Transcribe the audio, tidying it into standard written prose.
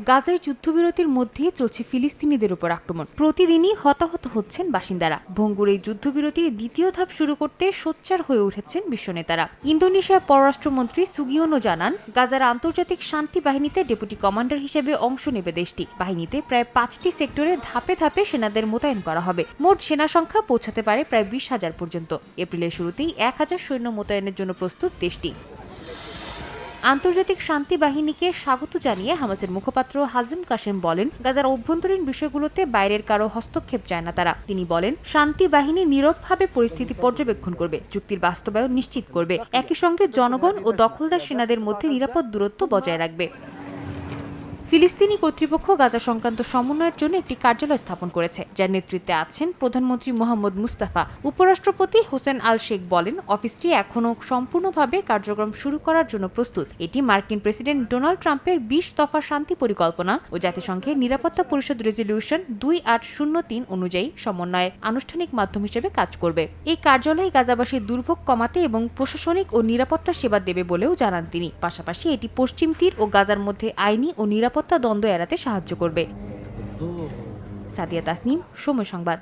গাজায় যুদ্ধবিরতির মধ্যে চলছে ফিলিস্তিনিদের উপর আক্রমণ। প্রতিদিনই হতাহত হচ্ছেন বাসিন্দারা। ভঙ্গুর এই যুদ্ধবিরতির দ্বিতীয় ধাপ শুরু করতে সোচ্চার হয়ে উঠেছেন বিশ্বনেতারা। ইন্দোনেশিয়ার পররাষ্ট্রমন্ত্রী সুগিওনো জানান, গাজার আন্তর্জাতিক শান্তি বাহিনীতে ডেপুটি কমান্ডার হিসেবে অংশ নেবে দেশটি। বাহিনীতে প্রায় 5টি সেক্টরে ধাপে ধাপে সেনাদের মোতায়েন করা হবে। মোট সেনা সংখ্যা পৌঁছাতে পারে প্রায় 20,000 পর্যন্ত। এপ্রিলের শুরুতেই 1,000 সৈন্য মোতায়েনের জন্য প্রস্তুত দেশটি। আন্তর্জাতিক শান্তি বাহিনীকে স্বাগত জানিয়ে হামাসের মুখপাত্র হাজিম কাশেম বলেন, গাজার অভ্যন্তরীণ বিষয়গুলোতে বাইরের কারো হস্তক্ষেপ চায় না তারা। তিনি বলেন, শান্তি বাহিনী নীরবভাবে পরিস্থিতি পর্যবেক্ষণ করবে, চুক্তির বাস্তবায়ন নিশ্চিত করবে, একই সঙ্গে জনগণ ও দখলদার সেনাদের মধ্যে নিরাপদ দূরত্ব বজায় রাখবে। ফিলিস্তিনি কর্তৃপক্ষ গাজা সংক্রান্ত সমন্বয়ের জন্য একটি কার্যালয় স্থাপন করেছে, যার নেতৃত্বে আছেন প্রধানমন্ত্রী মোহাম্মদ মুস্তাফা। উপরাষ্ট্রপতি হোসেন আল শেখ বলেন, অফিসটি এখনও সম্পূর্ণভাবে কার্যক্রম শুরু করার জন্য প্রস্তুত। এটি মার্কিন প্রেসিডেন্ট ডোনাল্ড ট্রাম্পের 20 দফা শান্তি পরিকল্পনা ও জাতিসংঘের নিরাপত্তা পরিষদ রেজলিউশন 2803 অনুযায়ী সমন্বয়ের আনুষ্ঠানিক মাধ্যম হিসেবে কাজ করবে। এই কার্যালয়ে গাজাবাসীর দুর্ভোগ কমাতে এবং প্রশাসনিক ও নিরাপত্তা সেবা দেবে বলেও জানান তিনি। পাশাপাশি এটি পশ্চিম তীর ও গাজার মধ্যে আইনি ও নিরাপত্তা দ্বন্দ্ব এড়াতে সাহায্য করবে। সাদিয়া তাসনিম, সময় সংবাদ।